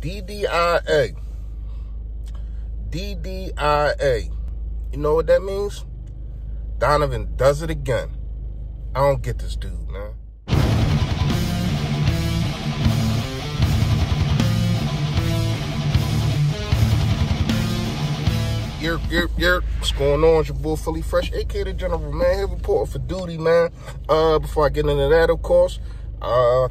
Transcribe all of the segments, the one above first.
DDIA. DDIA. You know what that means? Donovan does it again. I don't get this dude, man. What's going on? It's your boy Philly Fresh, aka the General, man. Here reporting for duty, man. Before I get into that, of course,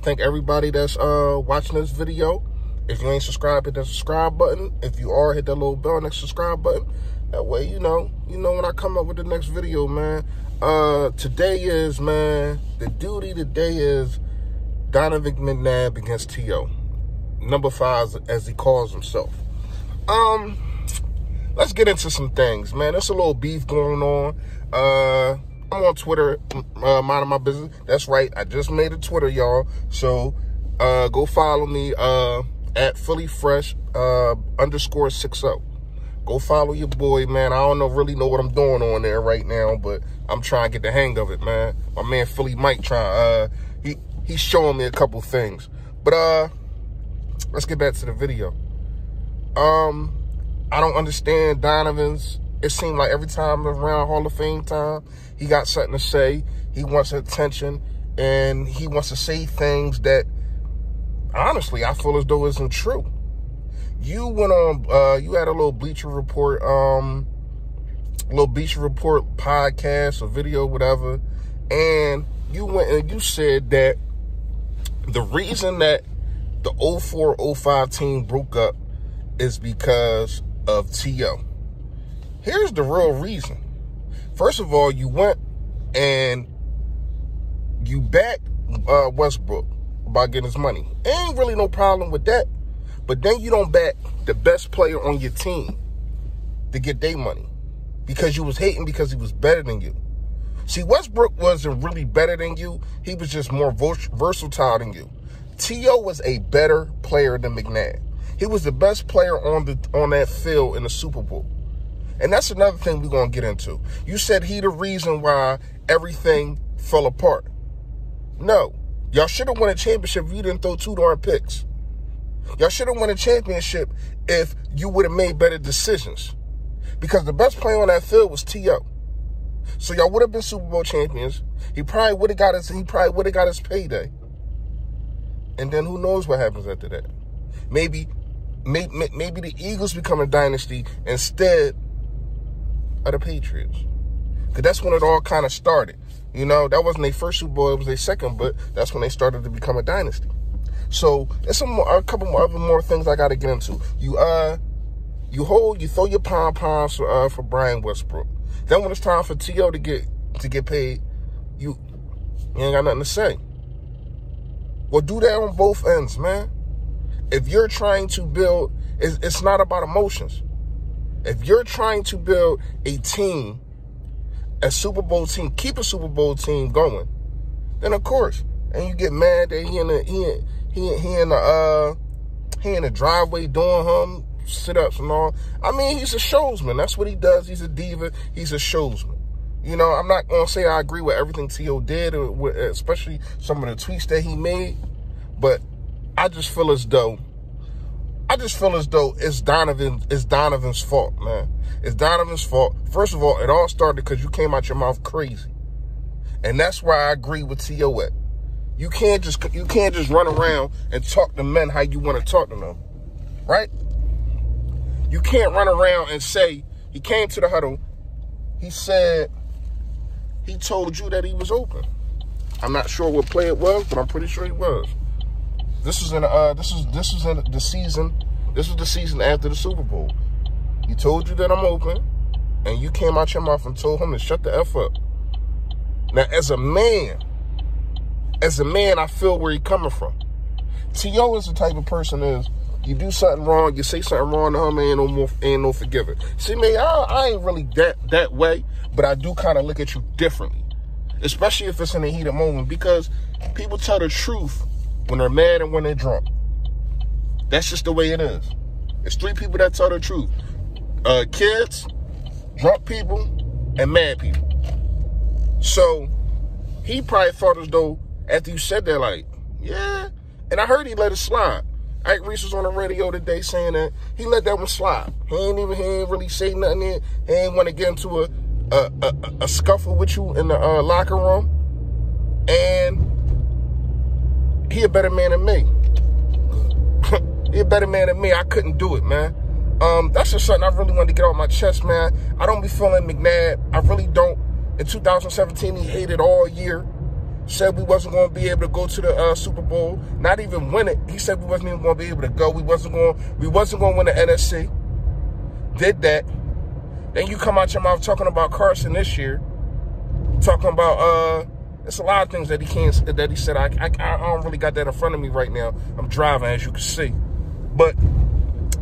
thank everybody that's watching this video. If you ain't subscribed, hit that subscribe button. If you are, hit that little bell next subscribe button. That way, you know when I come up with the next video, man. Today is, man, the duty today is Donovan NcNabb against T.O. Number 5, as he calls himself. Let's get into some things, man. There's a little beef going on. I'm on Twitter, minding my business. That's right. I just made a Twitter, y'all. So, go follow me, at Philly Fresh, _60. Go follow your boy, man. I don't really know what I'm doing on there right now, but I'm trying to get the hang of it, man. My man Philly Mike he's showing me a couple things. But, let's get back to the video. I don't understand Donovan's. It seemed like every time around Hall of Fame time, he got something to say. He wants attention, and he wants to say things that, honestly, I feel as though isn't true. You went on, you had a little Bleacher Report podcast or video, whatever, and you went and you said that the reason that the 04-05 team broke up is because of T.O. Here's the real reason. First of all, you went and you backed Westbrook by getting his money. Ain't really no problem with that. But then you don't back the best player on your team to get their money because you was hating because he was better than you. See, Westbrook wasn't really better than you. He was just more versatile than you. T.O. was a better player than McNabb. He was the best player on that field in the Super Bowl. And that's another thing we're going to get into. You said he the reason why everything fell apart. No. Y'all should have won a championship if you didn't throw 2 darn picks. Y'all should have won a championship if you would have made better decisions. Because the best player on that field was T.O. So y'all would have been Super Bowl champions. He probably would have got his payday. And then who knows what happens after that. Maybe the Eagles become a dynasty instead of the Patriots. Because that's when it all kind of started. You know, that wasn't their first Super Bowl, it was their second, but that's when they started to become a dynasty. So there's a couple more things I got to get into. You throw your pom-poms for Brian Westbrook. Then when it's time for T.O. to get paid, you ain't got nothing to say. Well, do that on both ends, man. If you're trying to build, it's not about emotions. If you're trying to build a team, a Super Bowl team, keep a Super Bowl team going, then of course, and you get mad that he in the driveway doing sit-ups and all. I mean, he's a showsman. That's what he does. He's a diva. He's a showsman. You know, I'm not gonna say I agree with everything T.O. did, especially some of the tweets that he made, but I just feel as though it's Donovan's fault, man. It's Donovan's fault. First of all, it all started because you came out your mouth crazy. And that's why I agree with T.O. at. You can't just run around and talk to men how you want to talk to them. Right? You can't run around and say, he came to the huddle, he said, he told you that he was open. I'm not sure what play it was, but I'm pretty sure he was. This was the season after the Super Bowl. He told you that I'm open, and you came out your mouth and told him to shut the F up. Now, as a man, I feel where he's coming from. T.O. is the type of person is, you do something wrong, you say something wrong to him, ain't no forgiving. See, man, I ain't really that way, but I do kind of look at you differently, especially if it's in a heated moment, because people tell the truth when they're mad and when they're drunk. That's just the way it is. It's 3 people that tell the truth. Kids, drunk people, and mad people. So, he probably felt as though, after you said that, like, yeah. And I heard he let it slide. Ike Reese was on the radio today saying that he let that one slide. He ain't really say nothing there. He ain't want to get into a scuffle with you in the locker room. And he a better man than me. He a better man than me. I couldn't do it, man. That's just something I really wanted to get off my chest, man. I don't be feeling McNabb. I really don't. In 2017, he hated all year. Said we wasn't going to be able to go to the Super Bowl, not even win it. He said we wasn't even going to be able to go. We wasn't going to win the NFC. Did that. Then you come out your mouth talking about Carson this year, talking about it's a lot of things that he said. I don't really got that in front of me right now. I'm driving, as you can see, but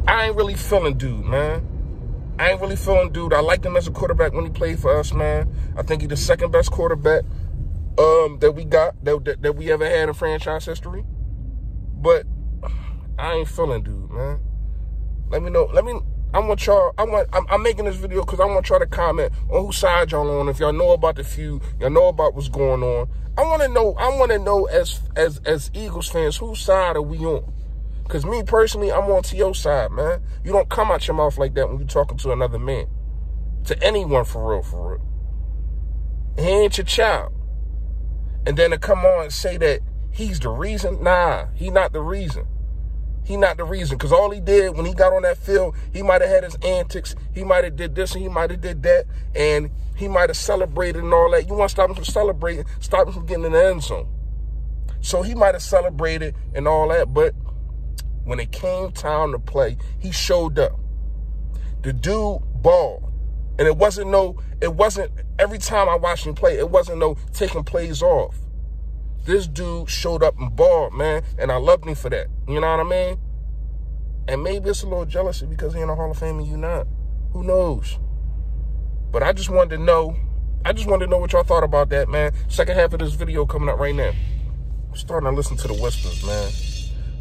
I ain't really feeling dude, man. I ain't really feeling dude. I liked him as a quarterback when he played for us, man. I think he's the second best quarterback that we got, that we ever had in franchise history. But I ain't feeling dude, man. Let me know. I'm making this video because I want y'all to comment on whose side y'all on. If y'all know about the feud, y'all know about what's going on. I want to know as Eagles fans, whose side are we on? Because me personally, I'm on to your side, man. You don't come out your mouth like that when you're talking to another man. To anyone, for real. He ain't your child. And then to come on and say that he's the reason? Nah, he not the reason. He not the reason. Because all he did when he got on that field, he might have had his antics. He might have did this and he might have did that. And he might have celebrated and all that. You want to stop him from celebrating, stop him from getting in the end zone. So he might have celebrated and all that, but when it came time to play, he showed up. The dude balled. And it wasn't every time I watched him play, it wasn't no taking plays off. This dude showed up and balled, man, and I loved him for that. You know what I mean? And maybe it's a little jealousy because he in the Hall of Fame and you not. Who knows? But I just wanted to know what y'all thought about that, man. Second half of this video coming up right now. I'm starting to listen to the whispers, man.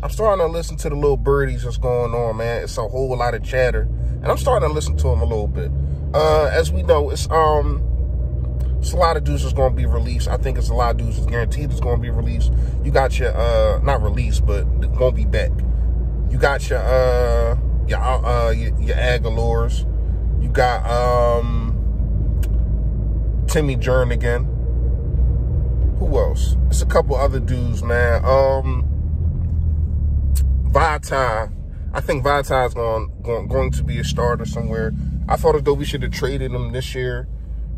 I'm starting to listen to the little birdies that's going on, man. It's a whole lot of chatter. And I'm starting to listen to them a little bit. As we know, it's a lot of dudes that's going to be released. I think it's a lot of dudes that's guaranteed it's going to be released. You got your, not released, but it won't be back. You got your Aguilars. You got, Timmy Jernigan. Who else? It's a couple other dudes, man. Vitae. I think Vitae is going to be a starter somewhere. I thought as though we should have traded him this year,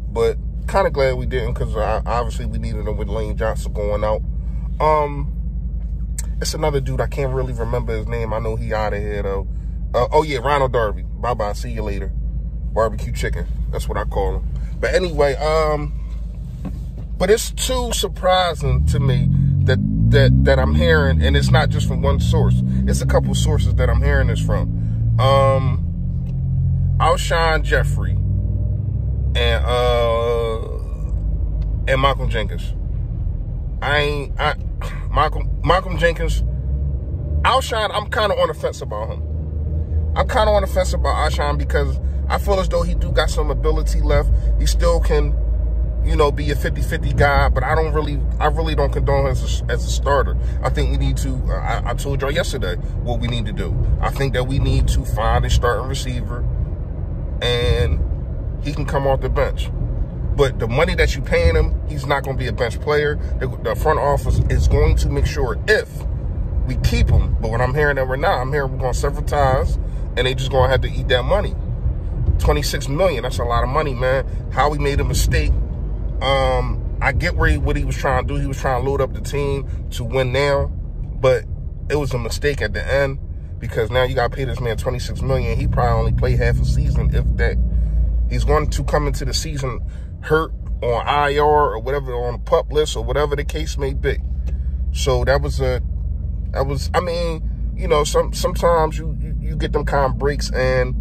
but kind of glad we didn't because obviously we needed him with Lane Johnson going out. It's another dude. I can't really remember his name. I know he out of here, though. Oh, yeah, Ronald Darby. Bye-bye. See you later. Barbecue chicken. That's what I call him. But anyway, but it's too surprising to me that I'm hearing, and it's not just from one source. It's a couple sources that I'm hearing this from. Alshon Jeffrey and Malcolm Jenkins. Malcolm Jenkins. Alshon, I'm kind of on the fence about him. I'm kind of on the fence about Alshon because I feel as though he do got some ability left. He still can, you know, be a 50-50 guy, but I really don't condone him as a starter. I think we need to, I told y'all yesterday what we need to do. I think that we need to find a starting receiver and he can come off the bench. But the money that you're paying him, he's not going to be a bench player. The front office is going to make sure if we keep him, but what I'm hearing that we're not, I'm hearing we're going to sever ties and they just going to have to eat that money. $26 million, that's a lot of money, man. Howie made a mistake. I get what he was trying to do. He was trying to load up the team to win now, but it was a mistake at the end because now you got to pay this man $26 million. He probably only played half a season, if that. He's going to come into the season hurt on IR or whatever, on a PUP list or whatever the case may be. So I mean, you know, sometimes you get them kind of breaks and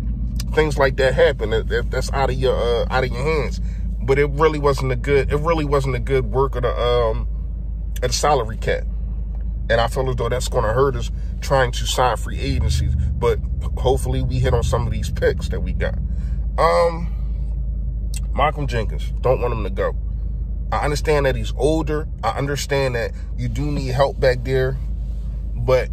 things like that happen. That's out of your hands. But it really wasn't a good work of the salary cap. And I feel as though that's going to hurt us trying to sign free agencies. But hopefully we hit on some of these picks that we got. Malcolm Jenkins, don't want him to go. I understand that he's older. I understand that you do need help back there. But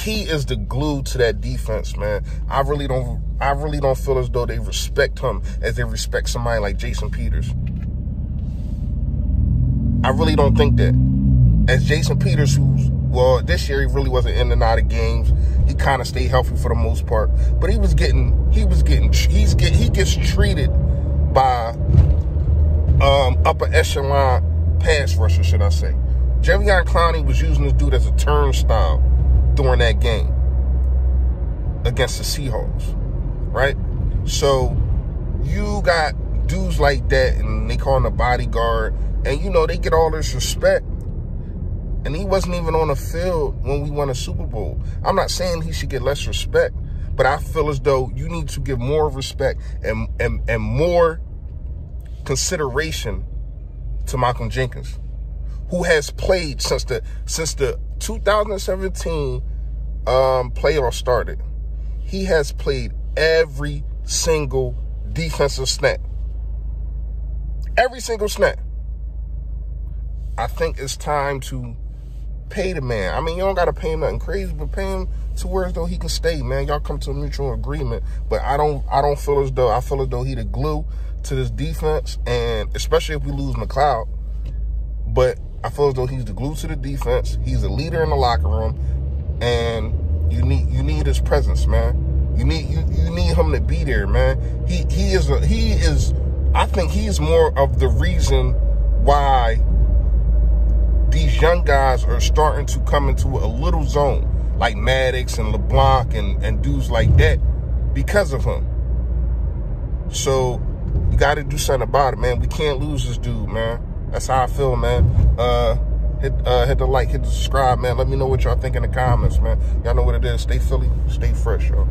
he is the glue to that defense, man. I really don't feel as though they respect him as they respect somebody like Jason Peters. I really don't think that. As Jason Peters, who's, well, this year he really wasn't in and out of games. He kind of stayed healthy for the most part, but he gets treated by upper echelon pass rusher, should I say. Jadeveon Clowney was using this dude as a turnstile during that game against the Seahawks, right? So you got dudes like that, and they call him a bodyguard, and, you know, they get all this respect, and he wasn't even on the field when we won a Super Bowl. I'm not saying he should get less respect, but I feel as though you need to give more respect and more consideration to Malcolm Jenkins, who has played since the 2017 playoff started. He has played every single defensive snap. Every single snap. I think it's time to pay the man. I mean, you don't got to pay him nothing crazy, but pay him to where as though he can stay, man. Y'all come to a mutual agreement. But I don't feel as though, I feel as though he the glue to this defense, and especially if we lose McLeod. But I feel as though he's the glue to the defense. He's a leader in the locker room, and you need his presence, man. You need him to be there, man. He is. I think he's more of the reason why these young guys are starting to come into a little zone, like Maddox and LeBlanc and dudes like that, because of him. So you got to do something about it, man. We can't lose this dude, man. That's how I feel, man. Hit the like, hit the subscribe, man. Let me know what y'all think in the comments, man. Y'all know what it is. Stay Philly, stay fresh, y'all.